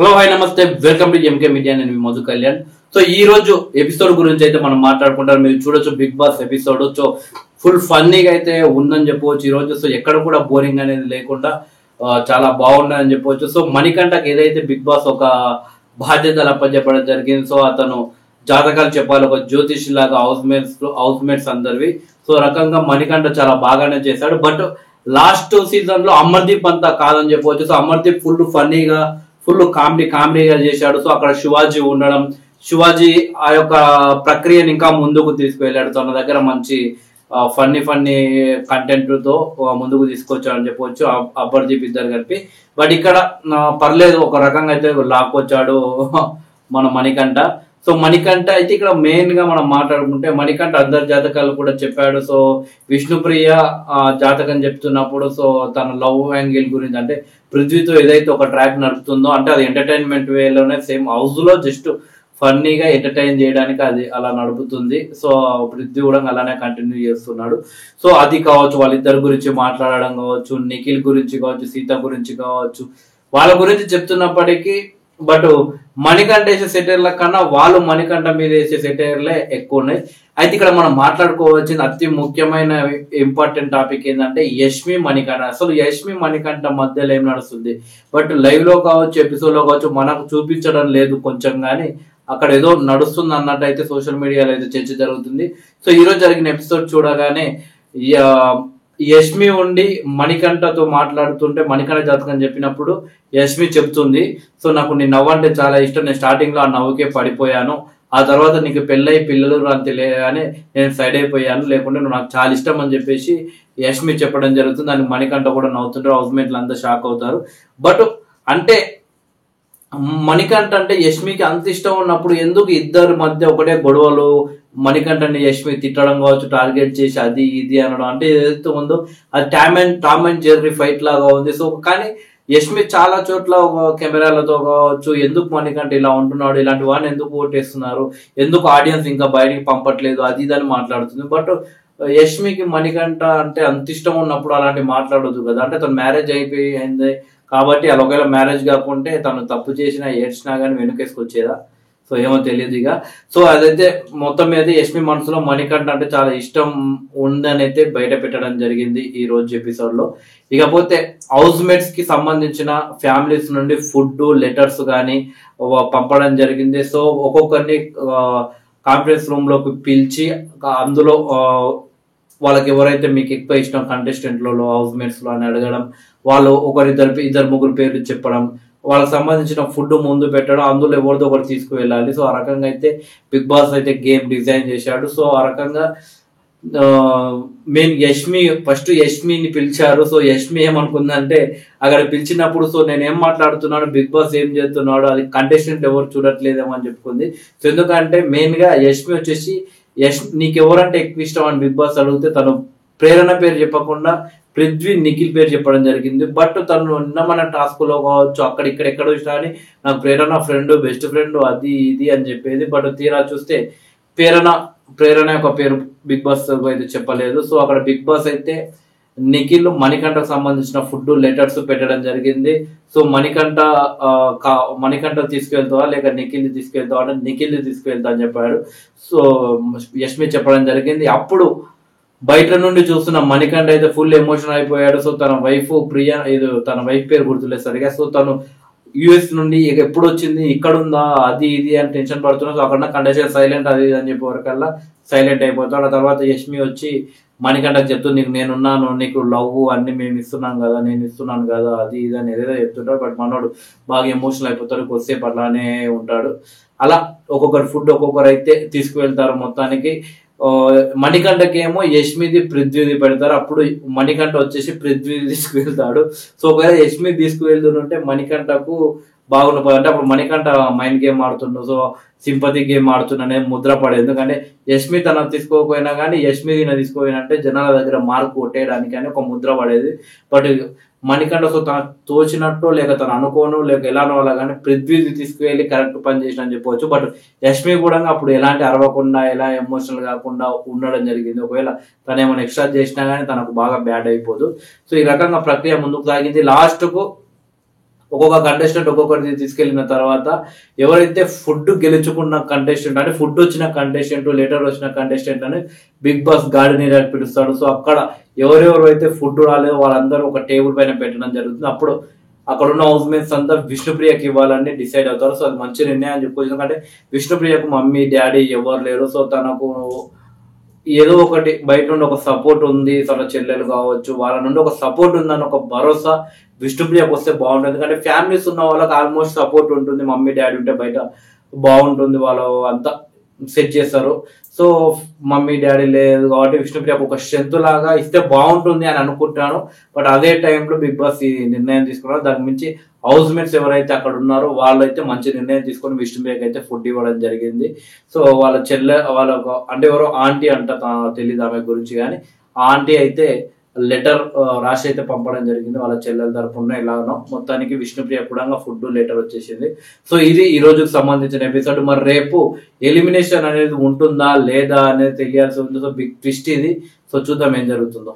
Hello hi నమస్తే welcome to MK media. నేను మీ Madhu Kalyan. So ఈ రోజు ఎపిసోడ్ గురించి అయితే మనం మాట్లాడుకుంటారు. మీరు చూడొచ్చు Bigg Boss episode. So full ఫన్నీగా అయితే ఉందని చెప్పవచ్చు ఈ రోజు. సో ఎక్కడ కూడా బోరింగ్ అనేది లేకుండా చాలా బాగున్నదని చెప్పవచ్చు. సో మణికంఠకి ఏదైతే బిగ్ బాస్ ఒక బాధ్యతలు అప్పచెప్పడం జరిగింది. సో అతను జాతకాలు చెప్పాలి, ఒక జ్యోతిష్ లాగా హౌస్ మేట్స్ అందరివి. సో రకంగా మణికంఠ చాలా బాగానే చేశాడు. బట్ లాస్ట్ సీజన్ లో అమర్దీప్ అంతా కాదని చెప్పవచ్చు. సో అమర్దీప్ ఫుల్ ఫన్నీగా ఫుల్ కామెడీగా చేశాడు. సో అక్కడ శివాజీ ఉండడం, శివాజీ ఆ యొక్క ప్రక్రియను ఇంకా ముందుకు తీసుకువెళ్ళాడు. తన దగ్గర మంచి ఫన్నీ కంటెంట్ తో ముందుకు తీసుకొచ్చాడని చెప్పవచ్చు అమర్దీప్ ఇద్దరు కలిపి. బట్ ఇక్కడ పర్లేదు, ఒక రకంగా అయితే లాక్కొచ్చాడు మన మణికంఠ. సో మణికంఠ అయితే ఇక్కడ మెయిన్ గా మనం మాట్లాడుకుంటే మణికంఠ అందరి జాతకాలు కూడా చెప్పాడు. సో విష్ణుప్రియ జాతకం చెప్తున్నప్పుడు సో తన లవ్ యాంగిల్ గురించి, అంటే పృథ్వీతో ఏదైతే ఒక ట్రాక్ నడుపుతుందో, అంటే అది ఎంటర్టైన్మెంట్ వేలోనే సేమ్ హౌస్ లో జస్ట్ ఫన్నీగా ఎంటర్టైన్ చేయడానికి అది అలా నడుపుతుంది. సో పృథ్వీ కూడా అలానే కంటిన్యూ చేస్తున్నాడు. సో అది కావచ్చు, వాళ్ళిద్దరి గురించి మాట్లాడడం కావచ్చు, నిఖిల్ గురించి కావచ్చు, సీత గురించి కావచ్చు, వాళ్ళ గురించి చెప్తున్నప్పటికీ బట్ మణికంఠ వేసే సెటైర్ల కన్నా వాళ్ళు మణికంఠ మీద వేసే సెటైర్లే ఎక్కువ ఉన్నాయి. అయితే ఇక్కడ మనం మాట్లాడుకోవాల్సిన అతి ముఖ్యమైన ఇంపార్టెంట్ టాపిక్ ఏంటంటే యష్మి మణికంఠ. అసలు యష్మి మణికంఠ మధ్యలో ఏం నడుస్తుంది? బట్ లైవ్ లో కావచ్చు, ఎపిసోడ్ లో కావచ్చు, మనకు చూపించడం లేదు కొంచెం, కానీ అక్కడ ఏదో నడుస్తుంది అన్నట్టు అయితే సోషల్ మీడియాలో అయితే చర్చ జరుగుతుంది. సో ఈ రోజు జరిగిన ఎపిసోడ్ చూడగానే యష్మి ఉండి మణికంఠతో మాట్లాడుతుంటే, మణికంఠ జాతకం చెప్పినప్పుడు యష్మి చెప్తుంది, సో నాకు నీ నవ్వు అంటే చాలా ఇష్టం, నేను స్టార్టింగ్ లో ఆ నవ్వుకే పడిపోయాను, ఆ తర్వాత నీకు పెళ్ళై పిల్లలు అని తెలియగానే నేను సైడ్ అయిపోయాను, లేకుంటే నువ్వు నాకు చాలా ఇష్టం అని చెప్పేసి యష్మి చెప్పడం జరుగుతుంది. దానికి మణికంఠ కూడా నవ్వుతుంటారు, హౌస్ మేట్లు అంతా షాక్ అవుతారు. బట్ అంటే మణికంఠ అంటే యష్మికి అంత ఇష్టం ఉన్నప్పుడు ఎందుకు ఇద్దరి మధ్య ఒకటే గొడవలు, మణికంఠని యష్మి తిట్టడం కావచ్చు, టార్గెట్ చేసి అది ఇది అనడం, అంటే ఏదైతే ఉందో అది టామ్ అండ్ జెర్రీ ఫైట్ లాగా ఉంది. సో కానీ యష్మి చాలా చోట్ల కెమెరాలతో కావచ్చు ఎందుకు మణికంఠ ఇలా ఉంటున్నాడు, ఇలాంటి వాడిని ఎందుకు ఓటేస్తున్నారు, ఎందుకు ఆడియన్స్ ఇంకా బయటికి పంపట్లేదు, అది ఇది అని మాట్లాడుతుంది. బట్ యష్మికి మణికంఠ అంటే అంత ఇష్టం ఉన్నప్పుడు అలాంటి మాట్లాడొద్దు కదా. అంటే తను మ్యారేజ్ అయిపోయింది కాబట్టి అలా ఒకవేళ మ్యారేజ్ కాకుంటే తను తప్పు చేసినా ఏడ్చినా కానీ వెనుకేసుకొచ్చేదా? సో ఏమో తెలియదు ఇక. సో అదైతే మొత్తం మీద యష్మి మనసులో మణికంఠ అంటే చాలా ఇష్టం ఉందని అయితే బయట పెట్టడం జరిగింది ఈ రోజు ఎపిసోడ్ లో. ఇకపోతే హౌస్ మేట్స్ కి సంబంధించిన ఫ్యామిలీస్ నుండి ఫుడ్ లెటర్స్ కానీ పంపడం జరిగింది. సో ఒక్కొక్కరిని కాన్ఫరెన్స్ రూమ్ లోకి పిలిచి అందులో వాళ్ళకి ఎవరైతే మీకు ఎక్కువ ఇష్టం కంటెస్టెంట్లలో హౌస్ మేట్స్ లో అని అడగడం, వాళ్ళు ఇద్దరు ముగ్గురు పేర్లు చెప్పడం, వాళ్ళకి సంబంధించిన ఫుడ్ ముందు పెట్టడం, అందులో ఎవరిదో ఒకటి తీసుకువెళ్ళాలి. సో ఆ రకంగా అయితే బిగ్ బాస్ అయితే గేమ్ డిజైన్ చేశాడు. సో ఆ రకంగా మెయిన్ ఫస్ట్ యష్మిని పిలిచారు. సో యష్మి ఏమనుకుందంటే అక్కడ పిలిచినప్పుడు సో నేను ఏం మాట్లాడుతున్నాను, బిగ్ బాస్ ఏం చేస్తున్నాడు, అది కంటెస్టెంట్ ఎవరు చూడట్లేదేమో అని చెప్పుకుంది. సో ఎందుకంటే మెయిన్ గా యష్మి వచ్చేసి నీకెవరంటే ఎక్కువ ఇష్టం అని బిగ్ బాస్ అడిగితే తను ప్రేరణ పేరు చెప్పకుండా పృథ్వీ నిఖిల్ పేరు చెప్పడం జరిగింది. బట్ తను నిన్న మన టాస్క్ లో కావచ్చు అక్కడ ఇక్కడ ఎక్కడ చూసినా అని నాకు ప్రేరణ ఫ్రెండ్, బెస్ట్ ఫ్రెండ్, అది ఇది అని చెప్పేది. బట్ తీరా చూస్తే ప్రేరణ యొక్క పేరు బిగ్ బాస్ అయితే చెప్పలేదు. సో అక్కడ బిగ్ బాస్ అయితే నిఖిల్ మణికంఠకు సంబంధించిన ఫుడ్ లెటర్స్ పెట్టడం జరిగింది. సో మణికంఠ తీసుకెళ్తావా లేక నిఖిల్ తీసుకెళ్తావా అంటే నిఖిల్ తీసుకెళ్తా అని చెప్పాడు. సో యష్మి చెప్పడం జరిగింది. అప్పుడు బయట నుండి చూస్తున్న మణికంఠ అయితే ఫుల్ ఎమోషన్ అయిపోయాడు. సో తన వైఫ్ తన వైఫ్ పేరు గుర్తులేదు సరిగా. సో తను యుఎస్ నుండి ఎప్పుడు వచ్చింది, ఇక్కడ ఉందా, అది ఇది అని టెన్షన్ పడుతున్నాడు. సో అక్కడ కండిషన్ సైలెంట్ అది అని చెప్పే వరకల్లా సైలెంట్ అయిపోతాడు. ఆ తర్వాత యష్మి వచ్చి మణికంఠకు చెప్తూ నీకు నేనున్నాను, నీకు లవ్ అన్ని మేము ఇస్తున్నాం కదా, నేను ఇస్తున్నాను కదా, అది ఇది అని ఏదేదో చెప్తుంటాడు. బట్ మనోడు బాగా ఎమోషనల్ అయిపోతాడు, కొద్దిసేపు అట్లానే ఉంటాడు. అలా ఒక్కొక్కరు ఫుడ్ ఒక్కొక్కరు అయితే తీసుకువెళ్తారు. మొత్తానికి మణికంఠకి ఏమో యష్మిది పృథ్వీది పెడతారు. అప్పుడు మణికంఠ వచ్చేసి పృథ్వీది తీసుకువెళ్తాడు. సో ఒకవేళ యష్మి తీసుకువెళ్తుంటే మణికంఠకు బాగుండదు. అంటే అప్పుడు మణికంఠ మైండ్ గేమ్ ఆడుతుండు, సో సింపతి గేమ్ ఆడుతున్నానే ముద్ర పడేది. ఎందుకంటే యష్మి తన తీసుకోకపోయినా కానీ యష్మి తీసుకోపోయినా అంటే జనాల దగ్గర మార్కు కొట్టేయడానికి అని ఒక ముద్ర పడేది. బట్ మణికంఠ సో తన తోచినట్టు లేక తను అనుకోను లేక ఎలానో అలా కానీ పృథ్వీది తీసుకువెళ్ళి కరెక్ట్ పని చేసిన అని చెప్పవచ్చు. బట్ యష్మి కూడా అప్పుడు ఎలాంటి అరవకుండా ఎలా ఎమోషనల్ కాకుండా ఉండడం జరిగింది. ఒకవేళ తను ఏమైనా ఎక్స్ట్రా చేసినా కానీ తనకు బాగా బ్యాడ్ అయిపోదు. సో ఈ రకంగా ప్రక్రియ ముందుకు సాగింది. లాస్ట్ కు ఒక్కొక్క కంటెస్టెంట్ ఒక్కొక్కటి తీసుకెళ్లిన తర్వాత ఎవరైతే ఫుడ్ గెలుచుకున్న కంటెస్టెంట్ అంటే ఫుడ్ వచ్చిన కంటెస్టెంట్ లెటర్ వచ్చిన కంటెస్టెంట్ అని బిగ్ బాస్ గార్డెనర్ అని పిలుస్తాడు. సో అక్కడ ఎవరెవరు అయితే ఫుడ్ రాలేదో వాళ్ళందరూ ఒక టేబుల్ పైన పెట్టడం జరుగుతుంది. అప్పుడు అక్కడ ఉన్న హౌస్ మేట్స్ అంతా విష్ణుప్రియకి ఇవ్వాలని డిసైడ్ అవుతారు. సో అది మంచి నిర్ణయం అని చెప్పుకోవచ్చు. ఎందుకంటే విష్ణుప్రియకు మమ్మీ డాడీ ఎవరు లేరు. సో తనకు ఏదో ఒకటి బయట నుండి ఒక సపోర్ట్ ఉంది, తన చెల్లెలు కావచ్చు వాళ్ళ నుండి ఒక సపోర్ట్ ఉందని ఒక భరోసా విష్ణుప్రియకు వస్తే బాగుంటుంది. ఎందుకంటే ఫ్యామిలీస్ ఉన్న వాళ్ళకి ఆల్మోస్ట్ సపోర్ట్ ఉంటుంది, మమ్మీ డాడీ ఉంటే బయట బాగుంటుంది, వాళ్ళు అంతా సెట్ చేస్తారు. సో మమ్మీ డాడీ లేదు కాబట్టి విష్ణుప్రియకు ఒక స్ట్రెంత్ లాగా ఇస్తే బాగుంటుంది అని అనుకుంటాను. బట్ అదే టైంలో బిగ్ బాస్ ఈ నిర్ణయం తీసుకున్నారు. దాని మించి హౌస్ మేట్స్ ఎవరైతే అక్కడ ఉన్నారో వాళ్ళైతే మంచి నిర్ణయం తీసుకొని విష్ణుప్రియకి అయితే ఫుడ్ ఇవ్వడం జరిగింది. సో వాళ్ళ వాళ్ళ అంటే ఎవరో ఆంటీ అంట, తెలియదు ఆమె గురించి, కానీ ఆ ఆంటీ అయితే లెటర్ రాసి అయితే పంపడం జరిగింది వాళ్ళ చెల్లెల తరపున. ఎలాగనో మొత్తానికి విష్ణుప్రియ కూడా ఫుడ్ లెటర్ వచ్చేసింది. సో ఇది ఈ రోజుకి సంబంధించిన ఎపిసోడ్. మరి రేపు ఎలిమినేషన్ అనేది ఉంటుందా లేదా అనేది తెలియాల్సి ఉంది. సో బిగ్ ట్విస్ట్ ఇది. సో చూద్దాం ఏం జరుగుతుందో.